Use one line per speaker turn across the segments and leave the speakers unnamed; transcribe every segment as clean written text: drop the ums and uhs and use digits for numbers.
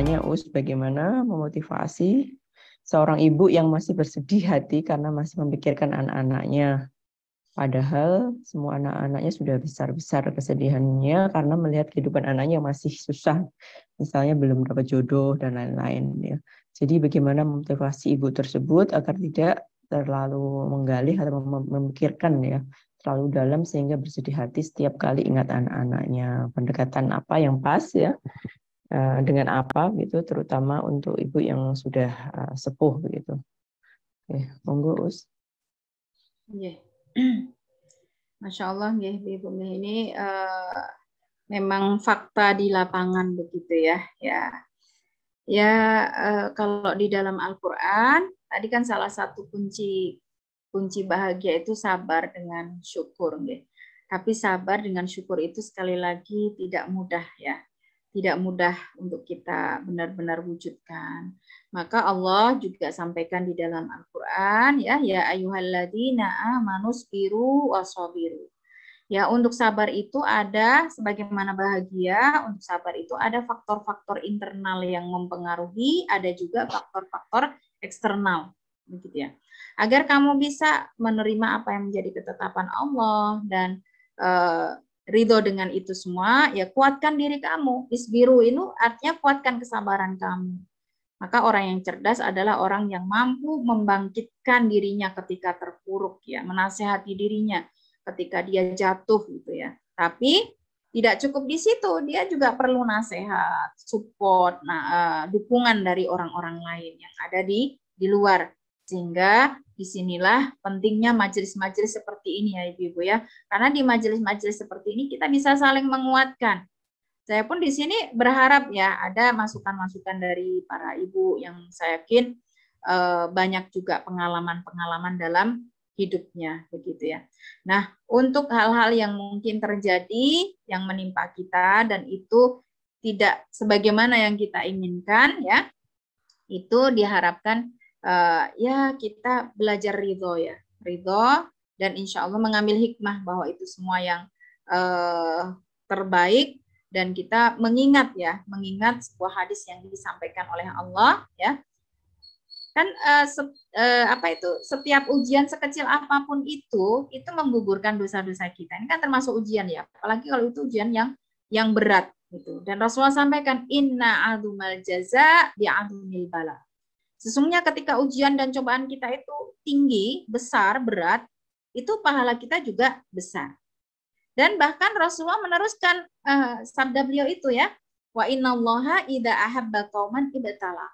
bertanya, bagaimana memotivasi seorang ibu yang masih bersedih hati karena masih memikirkan anak-anaknya. Padahal semua anak-anaknya sudah besar-besar kesedihannya karena melihat kehidupan anaknya yang masih susah. Misalnya belum dapat jodoh dan lain-lain. Ya. Jadi bagaimana memotivasi ibu tersebut agar tidak terlalu menggalih atau memikirkan ya terlalu dalam sehingga bersedih hati setiap kali ingat anak-anaknya. Pendekatan apa yang pas ya dengan apa gitu, terutama untuk ibu yang sudah sepuh begitu. Oke, monggo
Yeah. Masya Allah, Ibu ini memang fakta di lapangan begitu ya. Kalau di dalam Al-Quran tadi kan salah satu kunci bahagia itu sabar dengan syukur, nggih. Tapi sabar dengan syukur itu sekali lagi tidak mudah ya. Tidak mudah untuk kita benar-benar wujudkan. Maka Allah juga sampaikan di dalam Al-Quran ya ayyuhalladzina amanu sabiru wasabiru. Ya, untuk sabar itu ada sebagaimana bahagia, untuk sabar itu ada faktor-faktor internal yang mempengaruhi, ada juga faktor-faktor eksternal, begitu ya. Agar kamu bisa menerima apa yang menjadi ketetapan Allah dan ridho dengan itu semua, ya kuatkan diri kamu. Isbiru itu artinya kuatkan kesabaran kamu. Maka orang yang cerdas adalah orang yang mampu membangkitkan dirinya ketika terpuruk, ya, menasehati dirinya ketika dia jatuh gitu ya. Tapi tidak cukup di situ, dia juga perlu nasihat, support, dukungan dari orang-orang lain yang ada di luar. Sehingga disinilah pentingnya majelis-majelis seperti ini ya Ibu-ibu ya. Karena di majelis-majelis seperti ini kita bisa saling menguatkan. Saya pun di sini berharap ya ada masukan-masukan dari para ibu yang saya yakin banyak juga pengalaman-pengalaman dalam hidupnya begitu ya. Nah, untuk hal-hal yang mungkin terjadi yang menimpa kita dan itu tidak sebagaimana yang kita inginkan ya, itu diharapkan ya kita belajar ridho ya, ridho dan insya Allah mengambil hikmah bahwa itu semua yang terbaik. Dan kita mengingat sebuah hadis yang disampaikan oleh Allah ya, kan setiap ujian sekecil apapun itu menggugurkan dosa-dosa kita. Ini kan termasuk ujian ya, apalagi kalau itu ujian yang berat gitu. Dan Rasulullah sampaikan inna azumal jaza bi azumil bala. Sesungguhnya ketika ujian dan cobaan kita itu tinggi, besar, berat, itu pahala kita juga besar. Dan bahkan Rasulullah meneruskan sabda beliau itu ya, wa innallaha idza ahabba qauman ibtalah.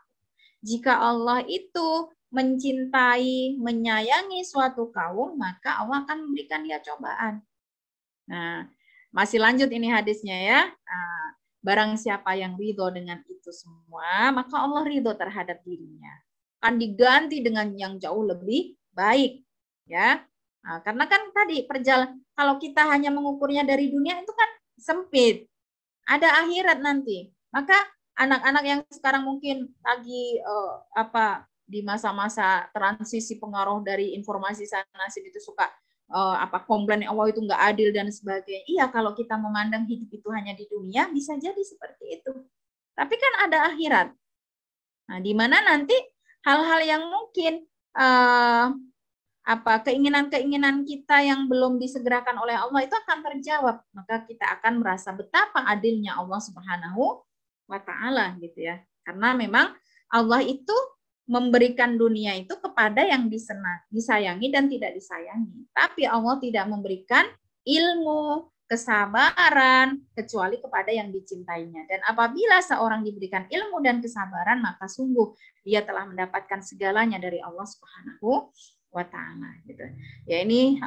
Jika Allah itu mencintai, menyayangi suatu kaum, maka Allah akan memberikan dia cobaan. Nah, masih lanjut ini hadisnya ya. Barang siapa yang ridho dengan itu semua, maka Allah ridho terhadap dirinya. Akan diganti dengan yang jauh lebih baik. Ya, nah, karena kan tadi kalau kita hanya mengukurnya dari dunia itu kan sempit. Ada akhirat nanti. Maka anak-anak yang sekarang mungkin lagi di masa-masa transisi pengaruh dari informasi sana sini itu suka komplain Allah itu nggak adil dan sebagainya. Iya, kalau kita memandang hidup itu hanya di dunia bisa jadi seperti itu. Tapi kan ada akhirat. Nah, di mana nanti hal-hal yang mungkin keinginan-keinginan kita yang belum disegerakan oleh Allah itu akan terjawab. Maka kita akan merasa betapa adilnya Allah Subhanahu wa taala gitu ya. Karena memang Allah itu memberikan dunia itu kepada yang disayangi dan tidak disayangi. Tapi Allah tidak memberikan ilmu, kesabaran kecuali kepada yang dicintainya. Dan apabila seorang diberikan ilmu dan kesabaran, maka sungguh dia telah mendapatkan segalanya dari Allah Subhanahu wa ta'ala gitu. Ya ini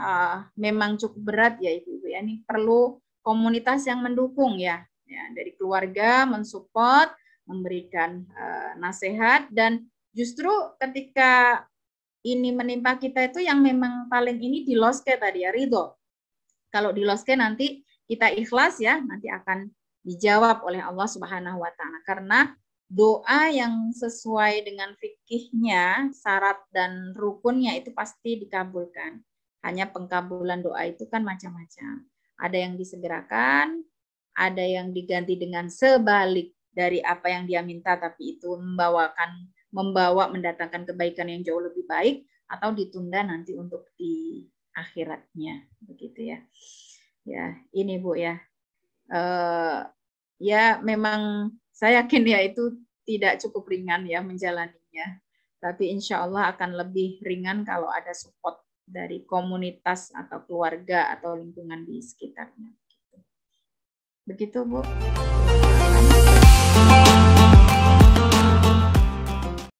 memang cukup berat ya Ibu-ibu ya. Ini perlu komunitas yang mendukung ya dari keluarga mensupport, memberikan nasihat, dan justru ketika ini menimpa kita itu yang memang paling ini di loske tadi ya, ridho. Kalau di loske nanti kita ikhlas ya, nanti akan dijawab oleh Allah Subhanahu wa ta'ala. Karena doa yang sesuai dengan fikihnya, syarat dan rukunnya itu pasti dikabulkan. Hanya pengkabulan doa itu kan macam-macam. Ada yang disegerakan, ada yang diganti dengan dari apa yang dia minta, tapi itu mendatangkan kebaikan yang jauh lebih baik, atau ditunda nanti untuk di akhiratnya, begitu ya. Ya, ini Bu ya. Ya memang saya yakin ya itu tidak cukup ringan ya menjalaninya. Tapi insya Allah akan lebih ringan kalau ada support dari komunitas atau keluarga atau lingkungan di sekitarnya. Begitu Bu.